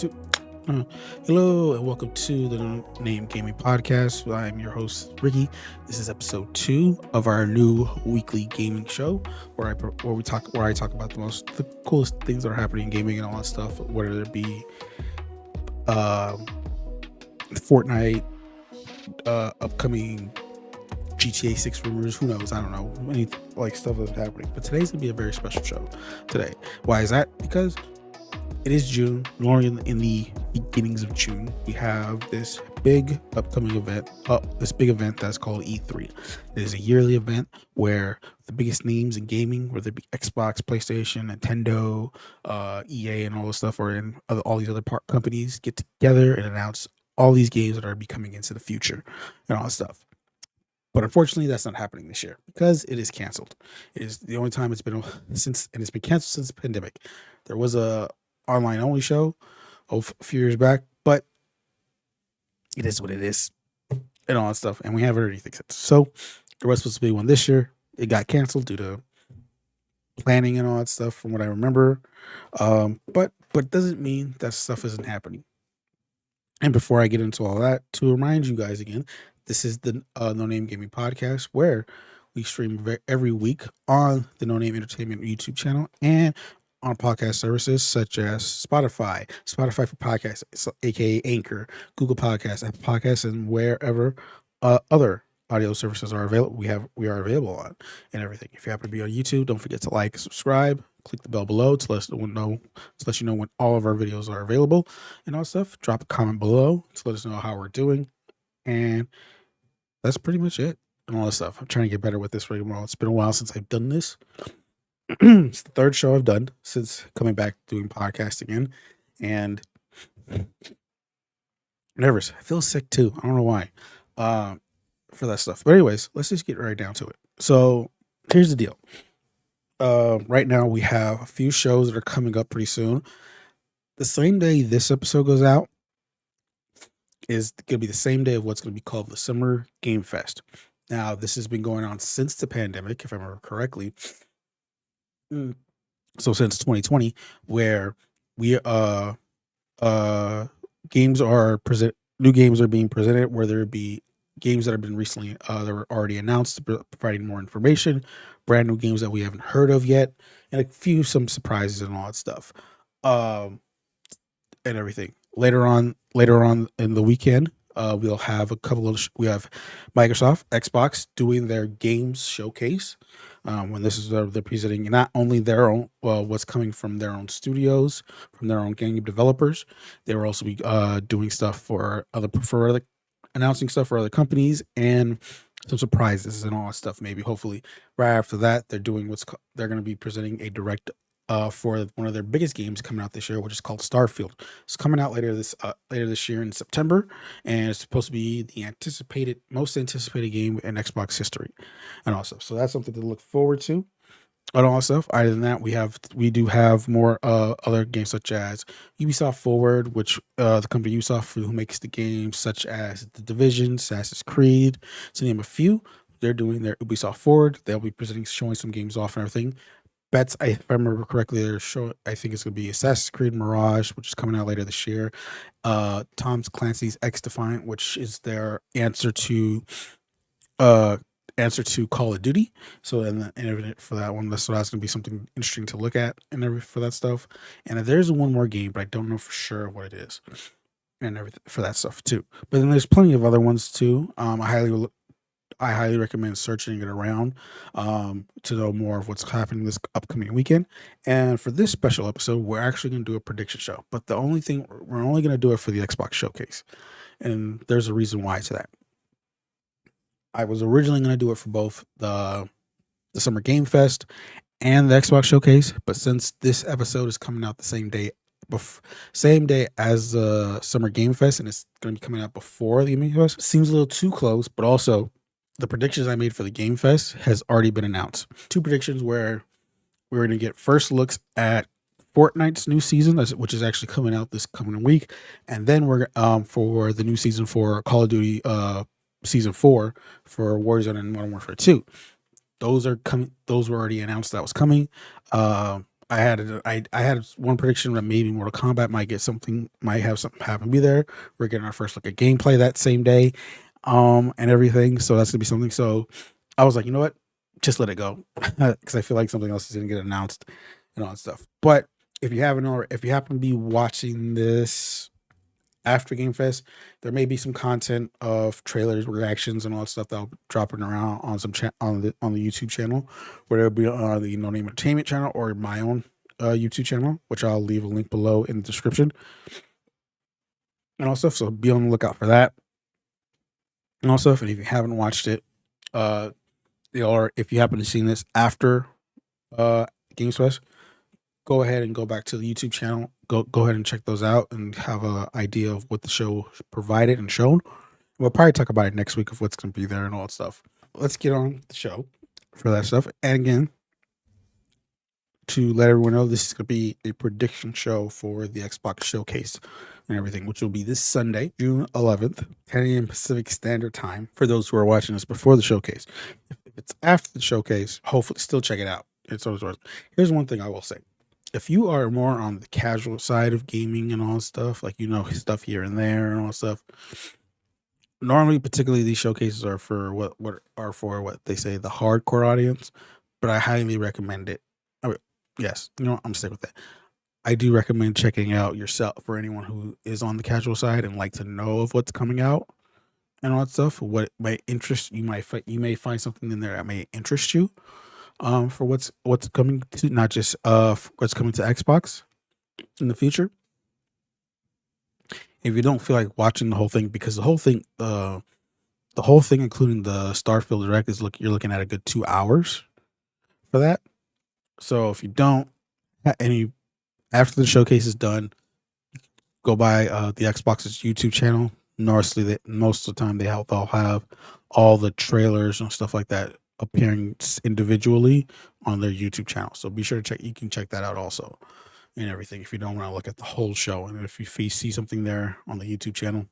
Two. Uh, Hello and welcome to the No Name Gaming Podcast. I'm your host Ricky. This is episode 2 of our new weekly gaming show, where I talk about the coolest things that are happening in gaming and all that stuff. Whether it be um, Fortnite, upcoming GTA 6 rumors, who knows? I don't know any like stuff that's happening. But today's gonna be a very special show. Today, why is that? Because it is June. Normally in the beginnings of June, we have this big upcoming event, this big event that's called E3. It is a yearly event where the biggest names in gaming, whether it be Xbox, PlayStation, Nintendo, EA, and all this stuff, or all these other companies, get together and announce all these games that are be coming into the future and all that stuff. But unfortunately, that's not happening this year because it is canceled. It is the only time it's been and it's been canceled since the pandemic. There was a online only show a few years back, but it is what it is and all that stuff. And we haven't heard anything since. So there was supposed to be one this year. It got canceled due to planning and all that stuff, from what I remember. But it doesn't mean that stuff isn't happening. And before I get into all that, to remind you guys again, this is the No Name Gaming Podcast, where we stream every week on the No Name Entertainment YouTube channel and on podcast services such as Spotify for podcasts, aka Anchor, Google Podcasts, Apple Podcasts, and wherever other audio services are available. We are available on and everything. If you happen to be on YouTube, don't forget to like, subscribe, click the bell below to let you know when all of our videos are available and all stuff. Drop a comment below to let us know how we're doing, and that's pretty much it. And all this stuff. I'm trying to get better with this rigmarole. It's been a while since I've done this. It's the third show I've done since coming back doing podcast again, and nervous. I feel sick too. I don't know why. For that stuff. But anyways, let's just get right down to it. So here's the deal. Right now we have a few shows that are coming up pretty soon. The same day this episode goes out is going to be the same day of what's going to be called the Summer Game Fest. Now, this has been going on since the pandemic, if I remember correctly. So since 2020, where we games are present, new games are being presented, whether it be games that have been recently that were already announced, providing more information, brand new games that we haven't heard of yet, and some surprises and all that stuff, and everything. Later on in the weekend, we'll have we have Microsoft, Xbox doing their games showcase. When this is they're presenting not only their own what's coming from their own studios, from their own game developers, they will also be doing stuff for announcing stuff for other companies and some surprises and all that stuff. Maybe hopefully right after that they're doing they're going to be presenting a direct for one of their biggest games coming out this year, which is called Starfield. It's coming out later this year in September, and it's supposed to be the most anticipated game in Xbox history, and also so that's something to look forward to. And all stuff. Other than that, we do have more other games such as Ubisoft Forward, which the company Ubisoft who makes the games such as The Division, Assassin's Creed, to name a few. They're doing their Ubisoft Forward. They'll be showing some games off and everything. If I remember correctly, they're showing. I think it's going to be Assassin's Creed Mirage, which is coming out later this year. Tom Clancy's XDefiant, which is their answer to Call of Duty. So and for that one, that's going to be something interesting to look at and for that stuff. And there's one more game, but I don't know for sure what it is, and everything for that stuff too. But then there's plenty of other ones too. I highly recommend searching it around to know more of what's happening this upcoming weekend. And for this special episode, we're actually going to do a prediction show. But we're only going to do it for the Xbox Showcase, and there's a reason why to that. I was originally going to do it for both the Summer Game Fest and the Xbox Showcase, but since this episode is coming out the same day as the Summer Game Fest, and it's going to be coming out before the Game Fest, seems a little too close. But also, the predictions I made for the Game Fest has already been announced. 2 predictions where we're going to get first looks at Fortnite's new season, which is actually coming out this coming week, and then we're for the new season for Call of Duty season 4 for Warzone and Modern Warfare 2. Those are coming. Those were already announced that was coming. I had one prediction that maybe Mortal Kombat might have something happen. Be there. We're getting our first look at gameplay that same day, and everything. So that's gonna be something. So I was like, you know what, just let it go, because I feel like something else is gonna get announced and all that stuff. But if you haven't, or if you happen to be watching this after Game Fest, there may be some content of trailers, reactions, and all that stuff that'll be dropping around on on the YouTube channel, whether it be on the No Name Entertainment channel or my own YouTube channel, which I'll leave a link below in the description and all stuff. So be on the lookout for that and all stuff. And if you haven't watched it, uh, or if you happen to see this after Games Fest, go ahead and go back to the YouTube channel. Go ahead and check those out and have an idea of what the show provided and shown. We'll probably talk about it next week of what's going to be there and all that stuff. Let's get on the show for that stuff. And again, to let everyone know, this is going to be a prediction show for the Xbox Showcase and everything, which will be this Sunday, June 11th, 10 a.m. Pacific Standard Time, for those who are watching this before the showcase. If it's after the showcase, hopefully still check it out. It's always worth. Here's one thing I will say. If you are more on the casual side of gaming and all stuff, like, stuff here and there and all stuff, normally, particularly these showcases are for what they say the hardcore audience, but I highly recommend it. Yes, I'm sick with that. I do recommend checking out yourself for anyone who is on the casual side and like to know of what's coming out and all that stuff. What might interest you, you may find something in there that may interest you. For what's coming to, not just what's coming to Xbox in the future. If you don't feel like watching the whole thing, because the whole thing, including the Starfield Direct, you're looking at a good 2 hours for that. So if you don't any after the showcase is done, go by the Xbox's YouTube channel. Mostly, most of the time they'll have all the trailers and stuff like that appearing individually on their YouTube channel. So be sure to check. You can check that out also and everything if you don't want to look at the whole show. And if you see something there on the YouTube channel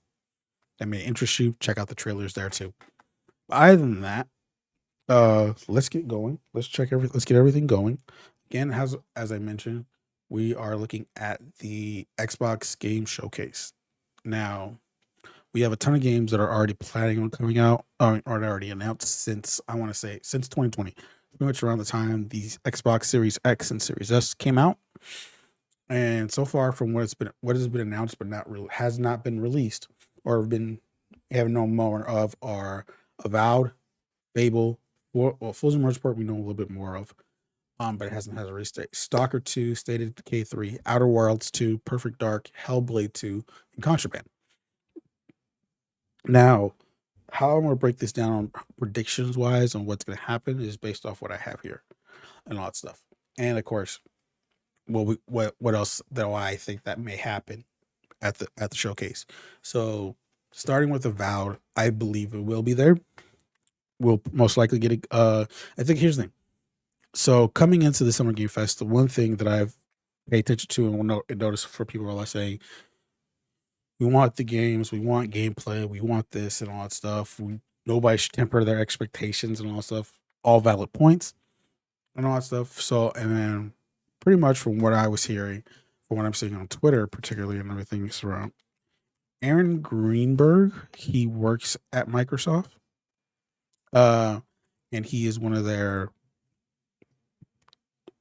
that may interest you, check out the trailers there too. But other than that, let's get going. Let's get everything going. Again, as I mentioned, we are looking at the Xbox Game Showcase. Now, we have a ton of games that are already planning on coming out, or are already announced since 2020, pretty much around the time these Xbox Series X and Series S came out. And so far, from what has been announced but has not been released or have no more of, are Avowed, Fable, Forza Motorsport we know a little bit more of, but it hasn't had a release date. Stalker 2, State of Decay 3, Outer Worlds 2, Perfect Dark, Hellblade 2, and Contraband. Now, how I'm going to break this down on predictions wise on what's going to happen is based off what I have here and all that stuff. And of course, what else do I think that may happen at the showcase. So starting with Avowed, I believe it will be there. We'll most likely get it. I think here's the thing. So coming into the Summer Game Fest, the one thing that I've paid attention to and will notice for people are saying, we want the games, we want gameplay, we want this and all that stuff. Nobody should temper their expectations and all that stuff. All valid points and all that stuff. So, and then pretty much from what I was hearing, from what I'm seeing on Twitter, particularly and everything around, Aaron Greenberg, he works at Microsoft. And he is one of their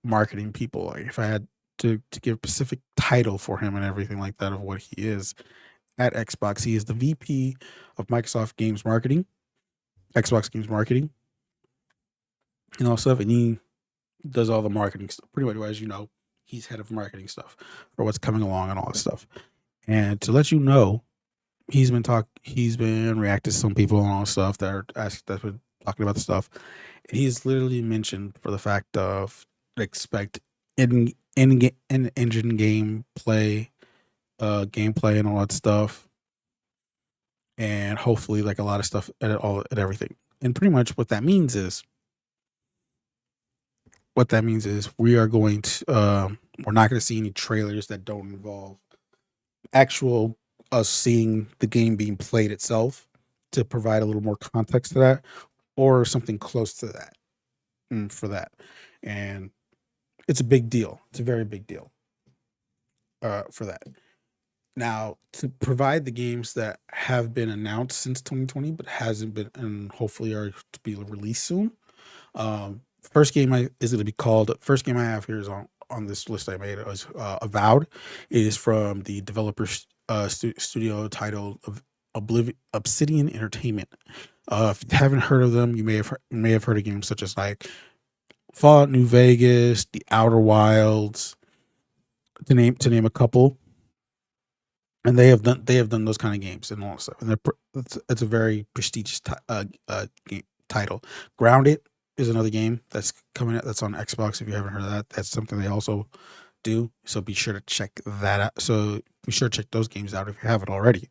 marketing people. Like, if I had to give a specific title for him and everything like that of what he is at Xbox, he is the VP of Microsoft Games Marketing, Xbox Games Marketing, and all stuff. And he does all the marketing stuff. Pretty much, as you know, he's head of marketing stuff for what's coming along and all this stuff. And to let you know, he's been reacting to some people and all this stuff that's been talking about the stuff. And he's literally mentioned for the fact of expect in engine gameplay, gameplay and all that stuff, and hopefully like a lot of stuff at everything. And pretty much what that means is we are going to we're not going to see any trailers that don't involve actual us seeing the game being played itself, to provide a little more context to that, or something close to that for that. And it's a big deal. It's a very big deal for that. Now, to provide the games that have been announced since 2020 but hasn't been and hopefully are to be released soon. First game I is going to be called. First game I have here is on this list I made is Avowed. It is from the developers studio titled of Obsidian Entertainment. If you haven't heard of them, you may have heard of games such as like Fallout New Vegas, The Outer Wilds, to name a couple. And they have done those kind of games and all that stuff. And it's a very prestigious game title. Grounded is another game that's coming out that's on Xbox. If you haven't heard of that, that's something they also do. So be sure to check that out. So be sure to check those games out if you haven't already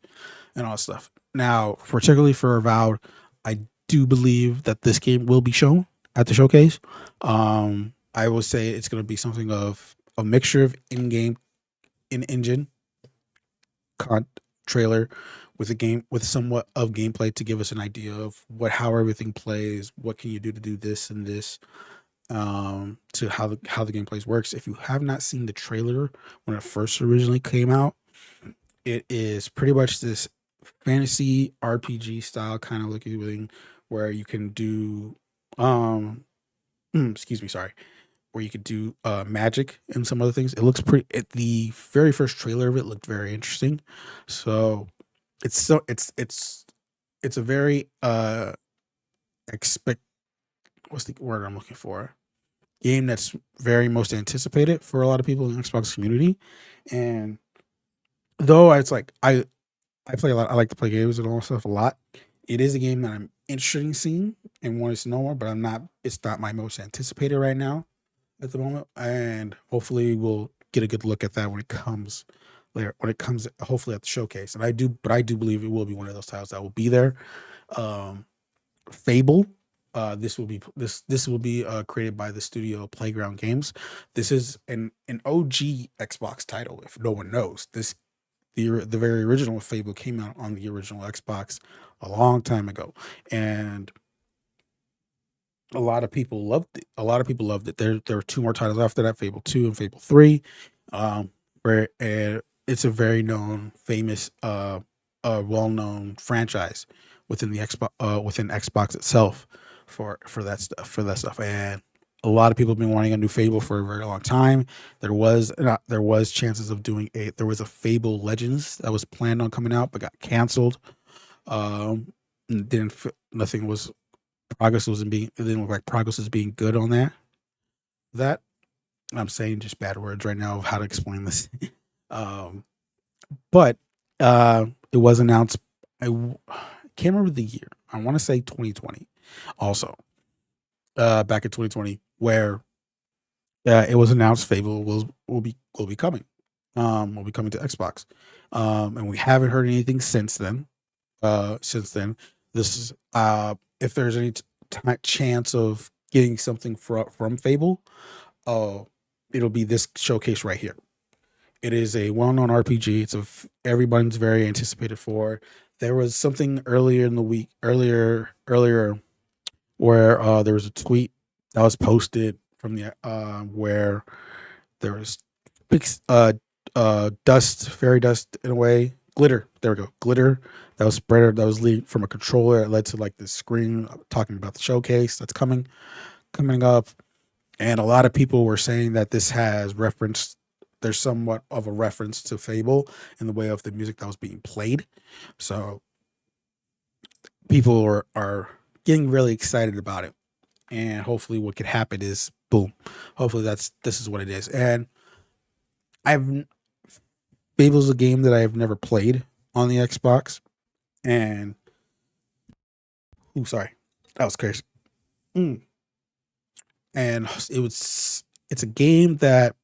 and all that stuff. Now, particularly for Avowed, I do believe that this game will be shown at the showcase. I will say it's going to be something of a mixture of in-engine con trailer with a game with somewhat of gameplay to give us an idea of how everything plays, what can you do to do this and this, to how the gameplay works. If you have not seen the trailer when it first originally came out, it is pretty much this fantasy RPG style kind of looking thing where you can do excuse me, sorry, where you could do magic and some other things. It looks pretty. The very first trailer of it looked very interesting. So it's a very expect what's the word I'm looking for, game that's very most anticipated for a lot of people in the Xbox community. And though it's like I play a lot. I like to play games and all that stuff a lot. It is a game that I'm interested in seeing and wanting to know more, but I'm not. It's not my most anticipated right now at the moment, and hopefully we'll get a good look at that when it comes later. When it comes, hopefully at the showcase, and I do believe it will be one of those titles that will be there. Um, Fable. This will be created by the studio Playground Games. This is an OG Xbox title. If no one knows, the very original Fable came out on the original Xbox a long time ago, and a lot of people loved it. A lot of people loved it. There were two more titles after that, Fable 2 and Fable 3. Where it's a very known, famous, well-known franchise within the within Xbox itself for that stuff. And a lot of people have been wanting a new Fable for a very long time. There was chances of doing there was a Fable Legends that was planned on coming out but got canceled. Didn't nothing was progress wasn't being it didn't look like progress was being good on that. I'm saying just bad words right now of how to explain this. um but it was announced. Can't remember the year. I want to say 2020 also, back in 2020, where it was announced Fable will be coming, will be coming to Xbox, and we haven't heard anything since then. This is if there's any chance of getting something from Fable, uh, it'll be this showcase right here. It is a well-known RPG. Everybody's very anticipated for. There was something earlier in the week, earlier where there was a tweet that was posted from the where there was big dust, fairy dust in a way, glitter. There we go, glitter that was spread that was lead from a controller. It led to like this screen talking about the showcase that's coming up, and a lot of people were saying that this has reference. There's somewhat of a reference to Fable in the way of the music that was being played. So people are getting really excited about it. And hopefully what could happen is boom. Hopefully this is what it is. And I've Fable's a game that I've never played on the Xbox. And sorry. That was crazy. Mm. And it's a game that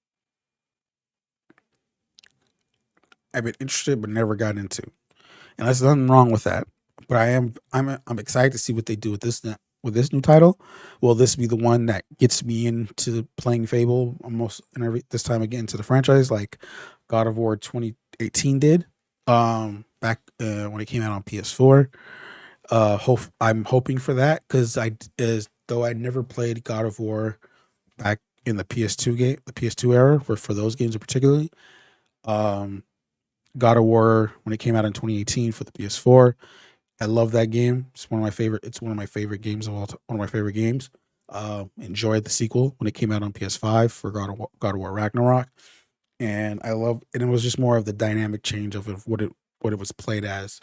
I've been interested but never got into. And there's nothing wrong with that. But I'm excited to see what they do with this new title. Will this be the one that gets me into playing Fable almost and this time again to the franchise like God of War 2018 did? Back when it came out on PS4. I'm hoping for that because though I never played God of War back in the PS2 era for those games in particularly. Um, God of War when it came out in 2018 for the PS4. I love that game. It's one of my favorite. It's one of my favorite games of all. One of my favorite games. Enjoyed the sequel when it came out on PS5 for God of War Ragnarok, and I love. And it was just more of the dynamic change of what it was played as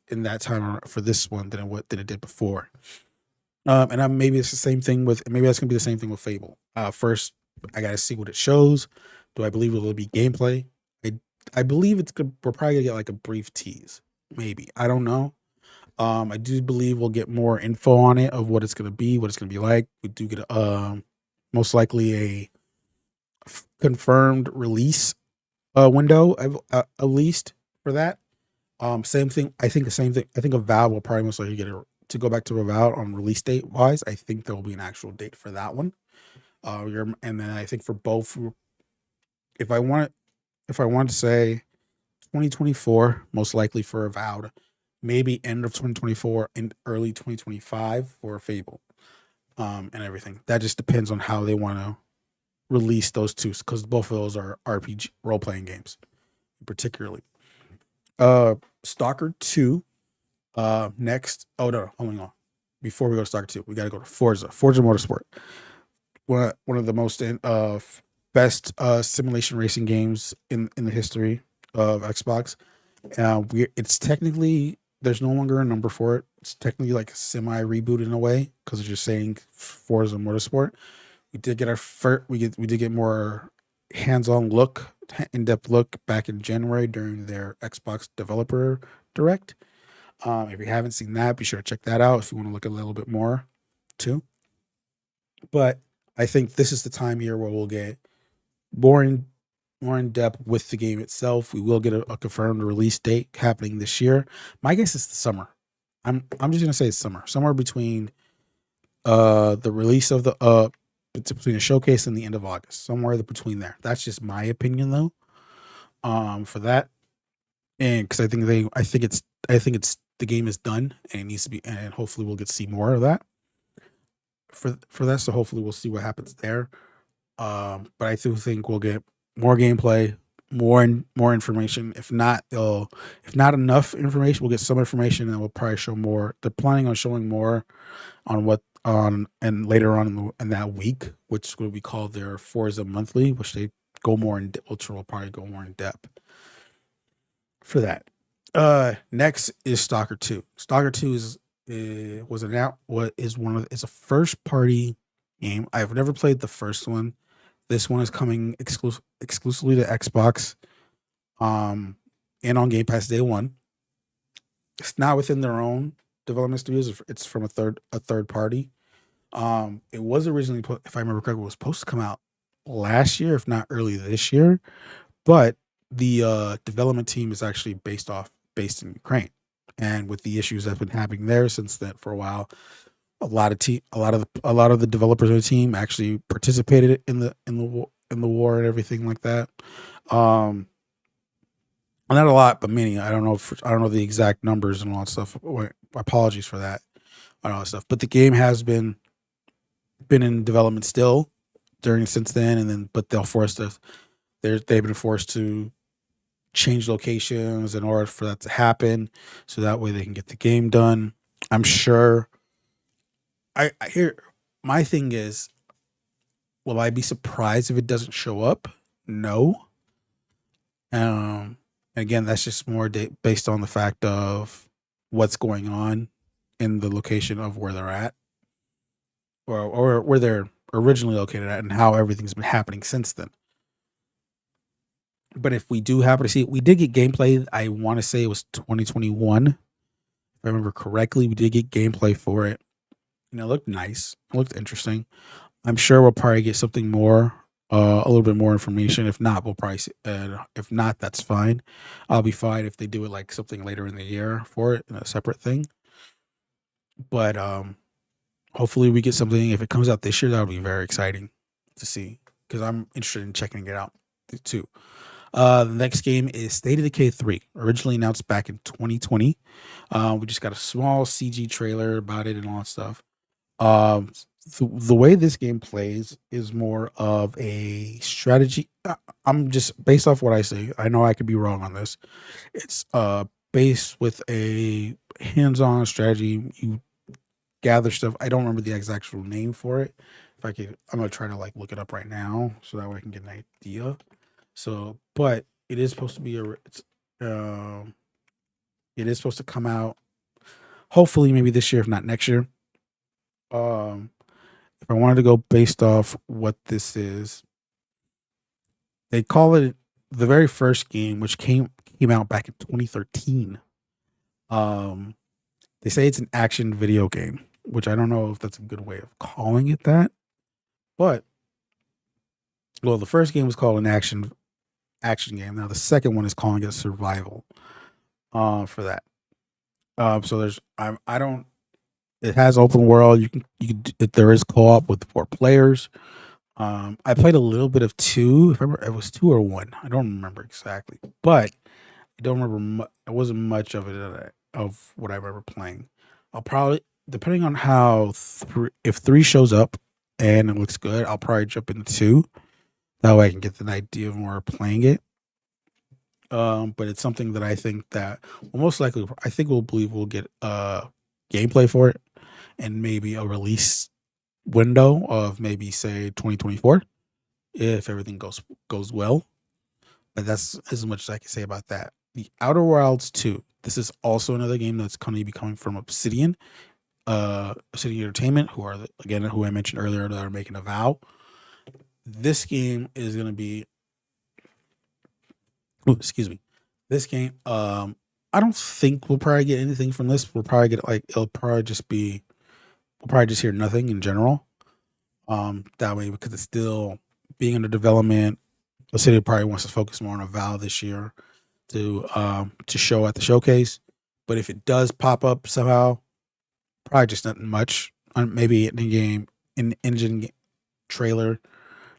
in that time for this one than it did before. Maybe it's the same thing with maybe that's gonna be the same thing with Fable. First, I gotta see what it shows. Do I believe it'll be gameplay? I I believe we're probably gonna get like a brief tease. Maybe I don't know. I do believe we'll get more info on it of what it's gonna be, what it's gonna be like. We do get most likely a confirmed release window at least for that. Same thing. I think the same thing. I think Avowed will probably most likely get it to go back to Avowed on release date wise. I think there will be an actual date for that one. And then I think for both, if I want, if I want to say 2024, most likely for Avowed, maybe end of 2024 and early 2025 for Fable, and everything. That just depends on how they want to release those two, because both of those are RPG role playing games, particularly. Stalker 2. Next. Oh no, hold on. Before we go to Stalker 2, we got to go to Forza Motorsport. One of the most best simulation racing games in the history of Xbox. It's technically there's no longer a number for it. It's technically like a semi reboot in a way because it's just saying Forza Motorsport. We did get our first. We did get more hands-on look, in-depth look back in January during their Xbox Developer Direct. If you haven't seen that, be sure to check that out if you want to look a little bit more too. But I think this is the time here where we'll get more in depth with the game itself. We will get a confirmed release date happening this year. My guess is the summer. I'm just gonna say it's summer, somewhere between the release of the between the showcase and the end of August, somewhere between there. That's just my opinion though. For that, and because I think it's the game is done and it needs to be, and hopefully we'll get to see more of that for that. So hopefully we'll see what happens there. But I do think we'll get more gameplay, more information. If not enough information, we'll get some information and we'll probably show more. They're planning on showing more on what on and later on in that week, which will be called their Forza Monthly, which they go more in which will probably go more in depth for that. Next is Stalker 2. Stalker 2 was announced. It's a first party game. I've never played the first one. This one is coming exclusively to Xbox, and on Game Pass day one. It's not within their own development studios. It's from a third party. It was originally, if I remember correctly, it was supposed to come out last year, if not early this year. But the development team is actually based in Ukraine, and with the issues that's been happening there since then for a while, a lot of the developers of the team actually participated in the war and everything like that. Not a lot, but many. I don't know the exact numbers and all that stuff. Apologies for that and all that stuff. But the game has been in development still since then, and then but they've been forced to change locations in order for that to happen, so that way they can get the game done. I'm sure. I hear my thing is, will I be surprised if it doesn't show up? No. Again, that's just more based on the fact of what's going on in the location of where they're at, or where they're originally located at, and how everything's been happening since then. But if we do happen to see it, we did get gameplay. I want to say it was 2021. If I remember correctly, we did get gameplay for it. And it looked nice. It looked interesting. I'm sure we'll probably get something more, a little bit more information. If not, we'll probably if not, that's fine. I'll be fine if they do it like something later in the year for it in a separate thing. But hopefully we get something. If it comes out this year, that would be very exciting to see, because I'm interested in checking it out too. The next game is State of Decay 3, originally announced back in 2020. We just got a small CG trailer about it and all that stuff. Um, the way this game plays is more of a strategy. I'm just based off what I say. I know I could be wrong on this. It's based with a hands-on strategy. You gather stuff. I don't remember the exact actual name for it. If I could, I'm gonna try to like look it up right now so that way I can get an idea. So, but it is supposed to be um, it is supposed to come out hopefully maybe this year, if not next year. Um, if I wanted to go based off what this is, they call it the very first game, which came out back in 2013. Um, they say it's an action video game, which I don't know if that's a good way of calling it that. But well, the first game was called an action game. Now the second one is calling it survival. For that. So there's I don't. It has open world. There is co-op with 4 players. I played a little bit of two. If I remember, it was two or one. I don't remember exactly, but I don't remember. It wasn't much of it of what I remember playing. I'll probably, depending on how if three shows up and it looks good, I'll probably jump into two. That way I can get an idea of more playing it. But it's something that I think that well, most likely I think we'll believe we'll get gameplay for it and maybe a release window of maybe say 2024 if everything goes well. But that's as much as I can say about that. The Outer Wilds 2. This is also another game that's going to be coming from Obsidian Entertainment, who are again who I mentioned earlier that are making a vow. This game is going to be excuse me. This game, I don't think we'll probably get anything from this. We'll probably get like it'll probably just be we'll probably just hear nothing in general. That way because it's still being under development. The city probably wants to focus more on a Val this year to show at the showcase. But if it does pop up somehow, probably just nothing much. Maybe in game in engine trailer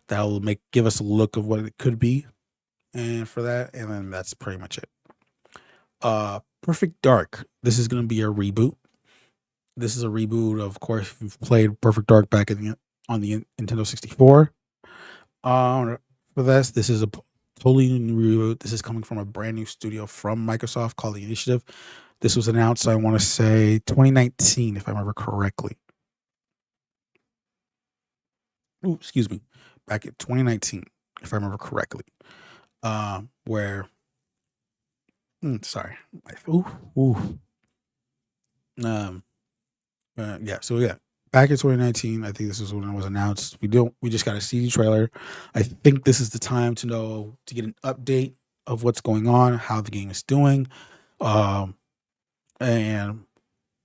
that will give us a look of what it could be, and for that, and then that's pretty much it. Perfect Dark. This is going to be a reboot. This is a reboot, of course. If you've played Perfect Dark back on the Nintendo 64, for this is a totally new reboot. This is coming from a brand new studio from Microsoft called The Initiative. This was announced, I want to say, 2019, if I remember correctly. Ooh, excuse me, back in 2019, if I remember correctly. Where, sorry, ooh, ooh. Yeah, so yeah, back in 2019, I think this is when it was announced. We just got a CD trailer. I think this is the time to get an update of what's going on, how the game is doing, and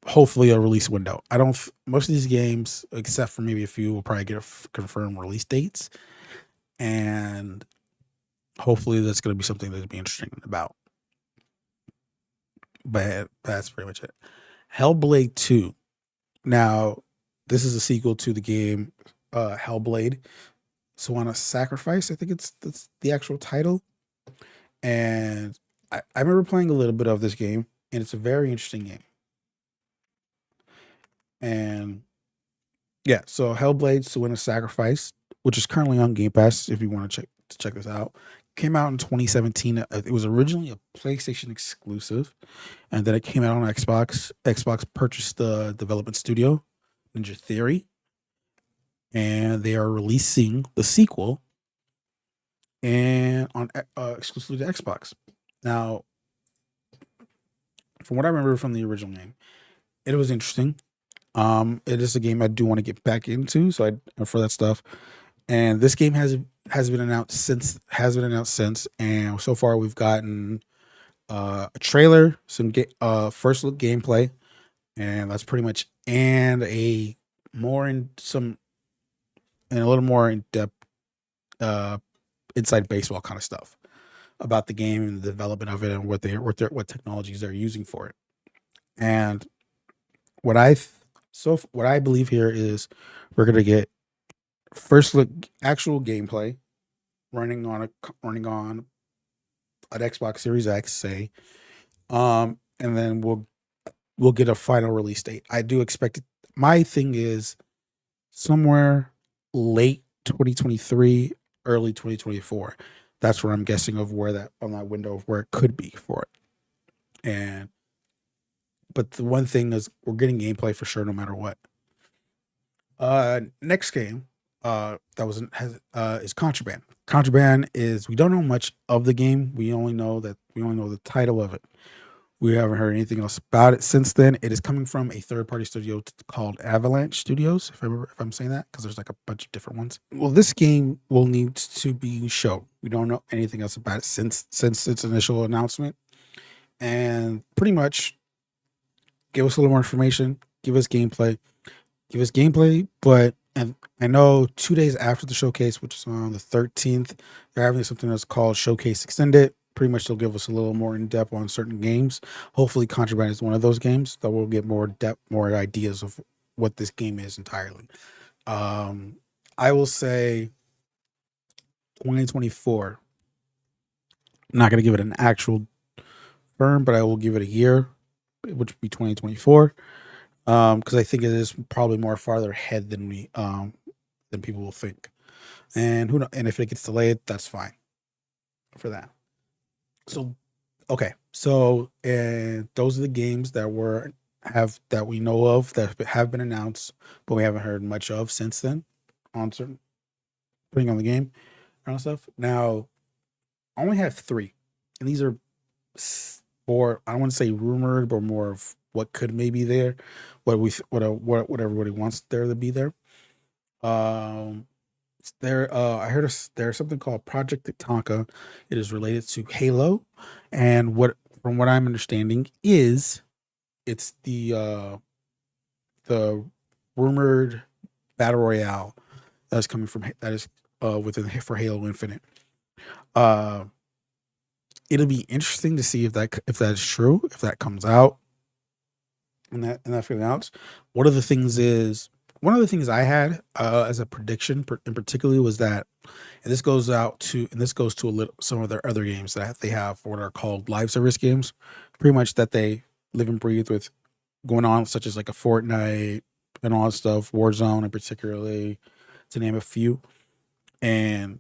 hopefully a release window. I don't most of these games, except for maybe a few, will probably get confirmed release dates, and hopefully that's going to be something that'll be interesting about. But that's pretty much it. Hellblade 2. Now, this is a sequel to the game Hellblade. Swanna Sacrifice, I think that's the actual title. And I remember playing a little bit of this game, and it's a very interesting game. And yeah, so Hellblade Swanna Sacrifice, which is currently on Game Pass if you want to check this out, came out in 2017. It was originally a PlayStation exclusive, and then it came out on Xbox. Xbox purchased the development studio, Ninja Theory, and they are releasing the sequel and on exclusively to Xbox. Now, from what I remember from the original game, it was interesting. It is a game I do want to get back into, so I for that stuff. And this game has been announced since, and so far we've gotten a trailer, some first look gameplay, and that's pretty much and a little more in depth inside baseball kind of stuff about the game and the development of it and what technologies they're using for it. And what I believe here is we're gonna get first look actual gameplay running on an Xbox Series X, say, and then we'll get a final release date. I do expect it. My thing is somewhere late 2023, early 2024. That's where I'm guessing of where that on that window of where it could be for it. And but the one thing is we're getting gameplay for sure no matter what. Next game that was has is Contraband. Contraband is we don't know much of the game. We only know the title of it. We haven't heard anything else about it since then. It is coming from a third party studio called Avalanche Studios, if I'm saying that, because there's like a bunch of different ones. Well, this game will need to be shown. We don't know anything else about it since its initial announcement, and pretty much give us a little more information, give us gameplay. But and I know 2 days after the showcase, which is on the 13th, they're having something that's called Showcase Extended. Pretty much they'll give us a little more in depth on certain games. Hopefully, Contraband is one of those games that we'll get more depth, more ideas of what this game is entirely. Um, I will say 2024. I'm not gonna give it an actual firm, but I will give it a year, which would be 2024. Because I think it is probably more farther ahead than people will think. And who know, and if it gets delayed, that's fine for that. So okay, so and those are the games that we know of that have been announced, but we haven't heard much of since then on certain putting on the game and stuff. Now I only have three, and these are for I don't want to say rumored, but more of what could maybe there, what everybody wants there to be there. Um, I heard there's something called Project Tonka. It is related to Halo, and what from what I'm understanding is it's the rumored battle royale that is coming from that is within for Halo Infinite. Uh, it'll be interesting to see if that is true, if that comes out, and that figured out. One of the things is one of the things I had as a prediction, in particular, was that, and this goes to a little some of their other games that they have what are called live service games, pretty much that they live and breathe with going on, such as like a Fortnite and all that stuff, Warzone, and particularly to name a few. And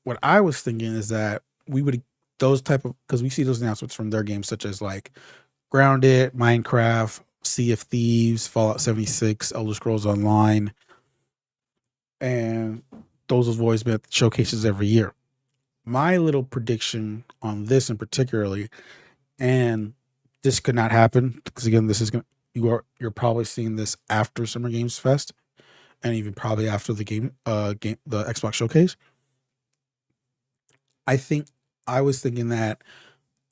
what I was thinking is that we would those type of because we see those announcements from their games such as like Grounded, Minecraft, Sea of Thieves, Fallout 76, Elder Scrolls Online, and those have always been at the showcases every year. My little prediction on this in particularly, and this could not happen because again, this is gonna you're probably seeing this after Summer Games Fest and even probably after the Xbox showcase. I think I was thinking that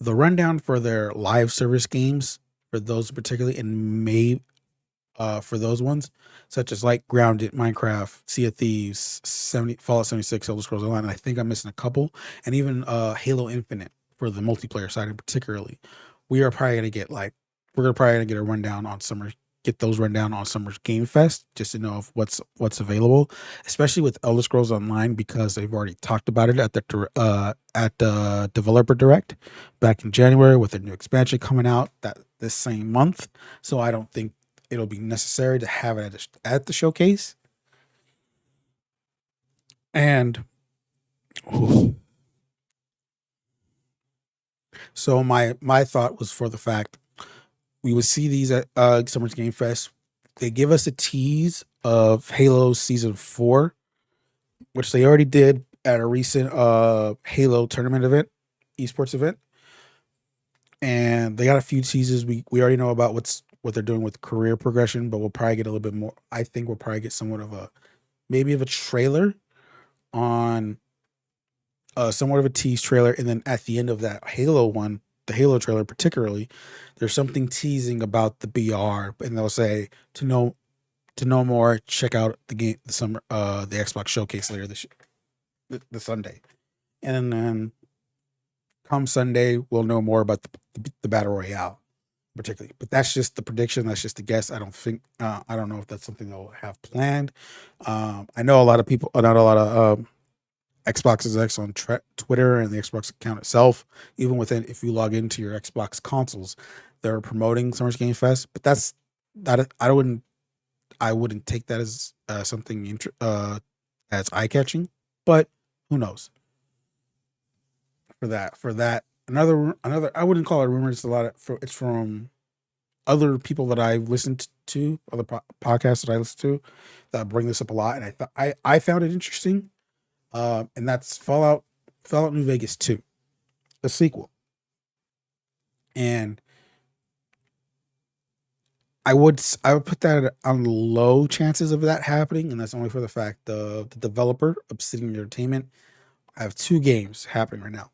the rundown for their live service games for those particularly and May for those ones, such as like Grounded, Minecraft, Sea of Thieves, 70 Fallout 76, Elder Scrolls Online, and I think I'm missing a couple, and even Halo Infinite for the multiplayer side in particularly. We are probably gonna get like we're gonna probably gonna get a rundown on summer get those rundown on Summer's Game Fest just to know of what's available, especially with Elder Scrolls Online because they've already talked about it at the developer direct back in January with their new expansion coming out that this same month. So I don't think it'll be necessary to have it at the showcase. And ooh, so my thought was for the fact we would see these at Summer's Game Fest. They give us a tease of Halo Season 4, which they already did at a recent Halo tournament event, esports event. And they got a few teases. We already know about what they're doing with career progression, but we'll probably get a little bit more. I think we'll probably get somewhat of a maybe of a trailer on somewhat of a tease trailer, and then at the end of that Halo one, the Halo trailer particularly, there's something teasing about the BR, and they'll say to know more, check out the Xbox showcase later the Sunday, and then come Sunday we'll know more about the battle royale particularly. But that's just the prediction. That's just a guess. I don't know if that's something they'll have planned. I know a lot of people, not a lot of Xbox X on Twitter and the Xbox account itself. Even within, if you log into your Xbox consoles, they're promoting Summer's Game Fest. But that's that. I wouldn't take that as something as eye catching, but who knows for that another I wouldn't call it a rumor. It's a lot of it's from other people that I've listened to, other podcasts that I listen to that bring this up a lot, and I found it interesting. And that's Fallout New Vegas 2, a sequel. And I would put that on low chances of that happening, and that's only for the fact the developer Obsidian Entertainment have two games happening right now.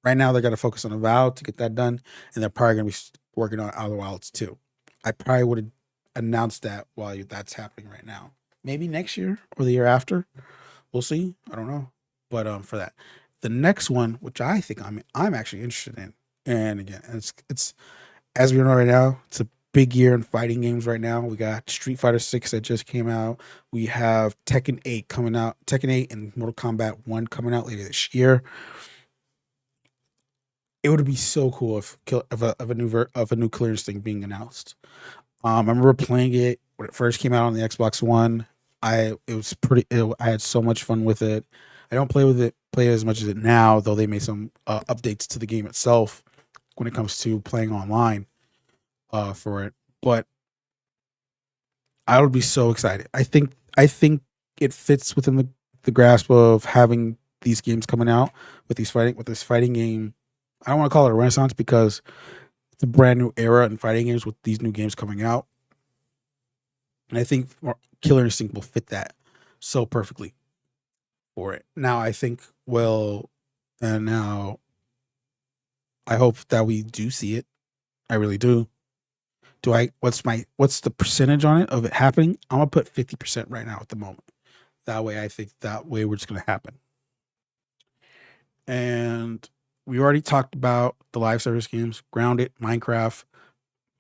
Right now, they got to focus on Avowed to get that done, and they're probably going to be working on Outer Wilds too. I probably would have announced that while that's happening right now. Maybe next year or the year after. We'll see. I don't know. But for that, the next one, which I think I'm actually interested in, and again, it's as we know right now, it's a big year in fighting games right now. We got Street Fighter 6 that just came out. We have Tekken 8 coming out, Tekken 8 and Mortal Kombat 1 coming out later this year. It would be so cool if of a new Killer Instinct being announced. I remember playing it when it first came out on the Xbox One. I had so much fun with it. I don't play it as much as it now, though they made some updates to the game itself when it comes to playing online for it. But I would be so excited. I think it fits within the grasp of having these games coming out with this fighting game. I don't want to call it a renaissance because it's a brand new era in fighting games with these new games coming out. And I think Killer Instinct will fit that so perfectly for it. Now I think and now I hope that we do see it. I really do. What's the percentage on it of it happening? I'm gonna put 50% right now at the moment. That way I think that way we're just gonna happen. And we already talked about the live service games, Grounded, Minecraft,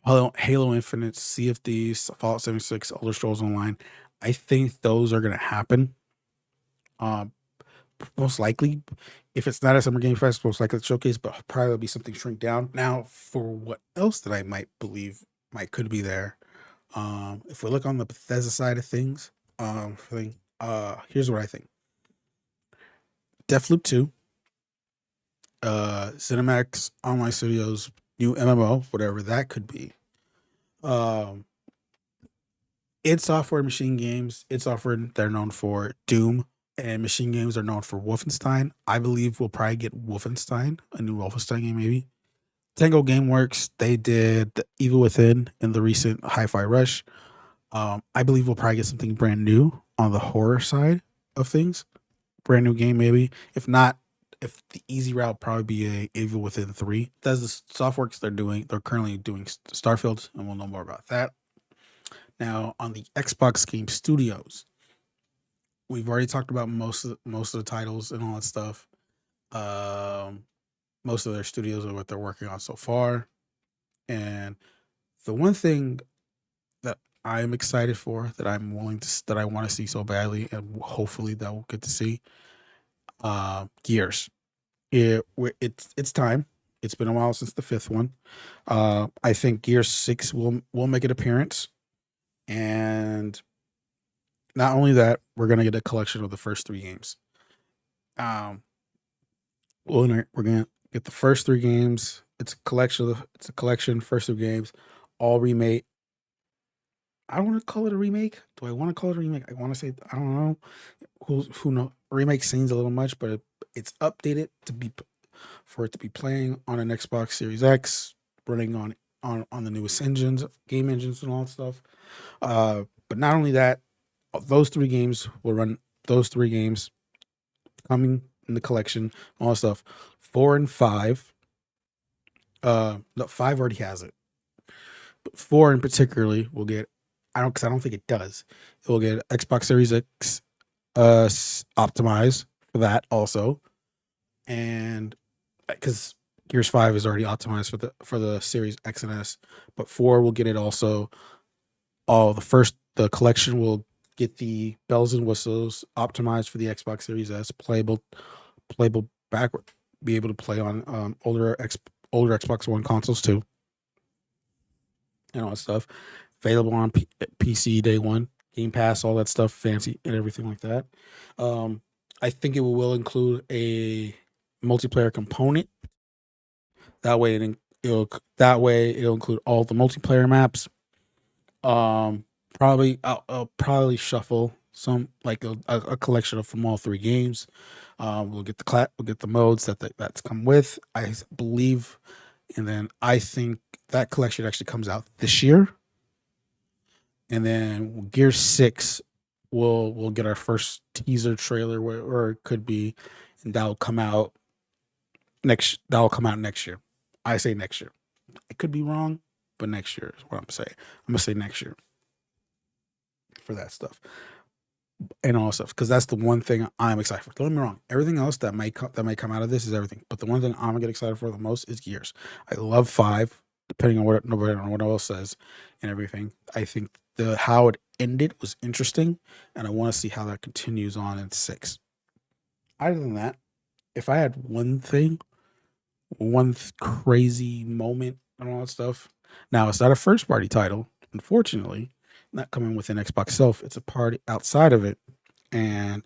Halo Infinite, Sea of Thieves, Fallout 76, Elder Scrolls Online. I think those are gonna happen. Um, Most likely, if it's not a Summer Game Fest, most likely showcase, but probably be something shrink down. Now, for what else that I might believe could be there, if we look on the Bethesda side of things, here's what I think: Deathloop 2, Cinemax Online Studios new MMO, whatever that could be. Um, id Software, Machine Games, id Software, they're known for Doom, and Machine Games are known for Wolfenstein. I believe we'll probably get Wolfenstein, a new Wolfenstein game, maybe. Tango Gameworks, they did the Evil Within in the recent Hi-Fi Rush. I believe we'll probably get something brand new on the horror side of things. Brand new game, maybe. If not, if the easy route probably be a Evil Within 3. That's the Softworks they're currently doing Starfield, and we'll know more about that. Now on the Xbox Game Studios, we've already talked about most of the titles and all that stuff. Um, Most of their studios are what they're working on so far, and the one thing that I'm excited for, that I want to see so badly, and hopefully that we'll get to see, Gears. It's time. It's been a while since the fifth one. I think Gears 6 will make an appearance, and not only that, we're gonna get a collection of the first three games. Um, we're gonna get the first three games. It's a collection, first three games, all remade. I don't want to call it a remake. Do I want to call it a remake? I want to say I don't know. Who know? Remake seems a little much, but it's updated for it to be playing on an Xbox Series X, running on the newest game engines, and all that stuff. But not only that, those three games will run. Those three games coming in the collection, all that stuff. 4 and 5. No, 5 already has it. But 4 in particularly will get. I don't think it does. It will get Xbox Series X optimized for that also, and because Gears 5 is already optimized for the Series X and S, but 4 will get it also. The collection will get the bells and whistles optimized for the Xbox Series S, playable backward, be able to play on older Xbox One consoles too, and all that stuff. Available on PC day one. Game Pass, all that stuff, fancy and everything like that. I think it will include a multiplayer component. That way, it'll include all the multiplayer maps. Probably I'll probably shuffle some like a collection of from all three games. We'll get the modes that's come with, I believe, and then I think that collection actually comes out this year. And then Gear 6 we'll get our first teaser trailer or it could be, and that'll come out next year. I say next year. It could be wrong, but next year is what I'm saying. I'm gonna say next year for that stuff and all stuff, because that's the one thing I'm excited for. Don't get me wrong, everything else that might come out of this is everything, but the one thing I'm gonna get excited for the most is Gears. I love 5, depending on what else says and everything. I think the how it ended was interesting, and I want to see how that continues on in 6. Other than that, if I had one thing, crazy moment and all that stuff. Now it's not a first party title, unfortunately, not coming within Xbox itself. It's a party outside of it, and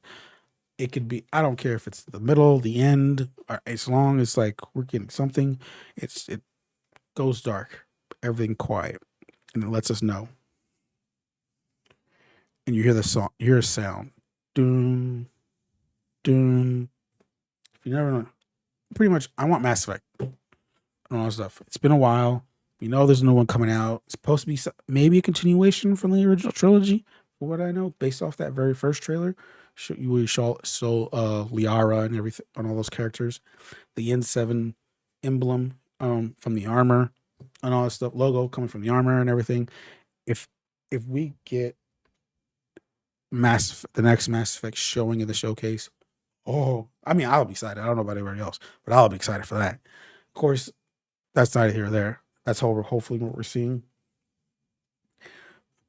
it could be. I don't care if it's the middle, the end, or as long as like we're getting something. It goes dark, everything quiet, and it lets us know. And you hear the song, you hear a sound, doom, doom. If you never know, pretty much, I want Mass Effect and all that stuff. It's been a while. We know there's a new one coming out. It's supposed to be maybe a continuation from the original trilogy, for what I know, based off that very first trailer. You saw Liara and everything on all those characters, the N7 emblem from the armor and all that stuff, logo coming from the armor and everything. If we get the next Mass Effect showing in the showcase, oh, I mean, I'll be excited. I don't know about anybody else, but I'll be excited for that. Of course, that's neither here or there. That's hopefully what we're seeing.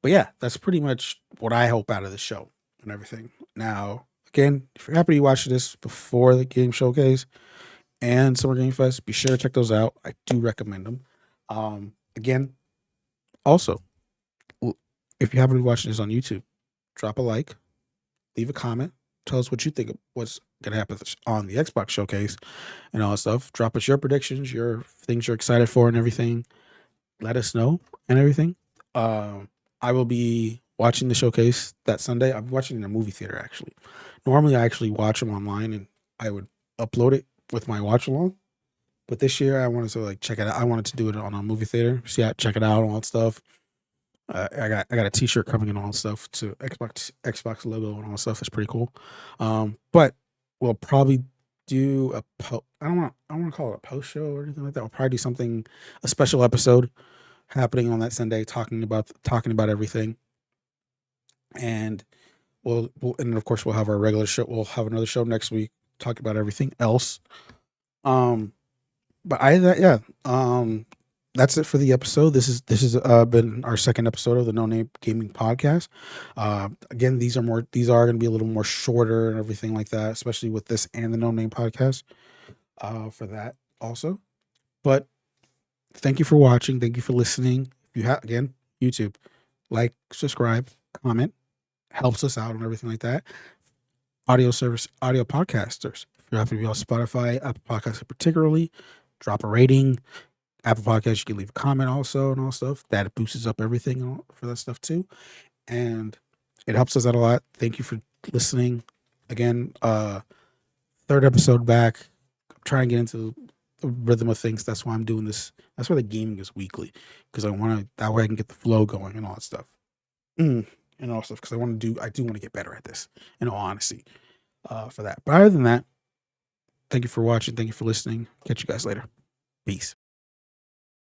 But yeah, that's pretty much what I hope out of the show and everything. Now, again, if you're happy to watch this before the game showcase and Summer Game Fest, be sure to check those out. I do recommend them. Again, also, if you happen to be watching this on YouTube, drop a like, leave a comment, tell us what you think of what's going to happen on the Xbox showcase and all that stuff. Drop us your predictions, your things you're excited for and everything. Let us know and everything. I will be watching the showcase that Sunday. I'm watching in a movie theater, actually. Normally, I actually watch them online and I would upload it with my watch along. But this year, I wanted to like check it out. I wanted to do it on a movie theater. Check it out and all that stuff. I got a T-shirt coming and all that stuff to Xbox logo and all that stuff. It's pretty cool. But we'll probably do I don't want to call it a post show or anything like that. We'll probably do something, a special episode happening on that Sunday, talking about everything. And and of course we'll have our regular show. We'll have another show next week, talk about everything else. But that's it for the episode. This has been our second episode of the No Name Gaming Podcast. Again, these are going to be a little more shorter and everything like that, especially with this and the No Name Podcast. For that also, but thank you for watching. Thank you for listening. If you again, YouTube, like, subscribe, comment, helps us out and everything like that. Audio podcasters. If you happen to be on Spotify, Apple Podcasts particularly, drop a rating. Apple Podcasts, you can leave a comment also and all stuff. That boosts up everything for that stuff too. And it helps us out a lot. Thank you for listening. Again, third episode back. I'm trying to get into the rhythm of things. That's why I'm doing this. That's why the gaming is weekly. Because that way I can get the flow going and all that stuff. And all stuff. Because I do want to get better at this, in all honesty, for that. But other than that, thank you for watching. Thank you for listening. Catch you guys later. Peace.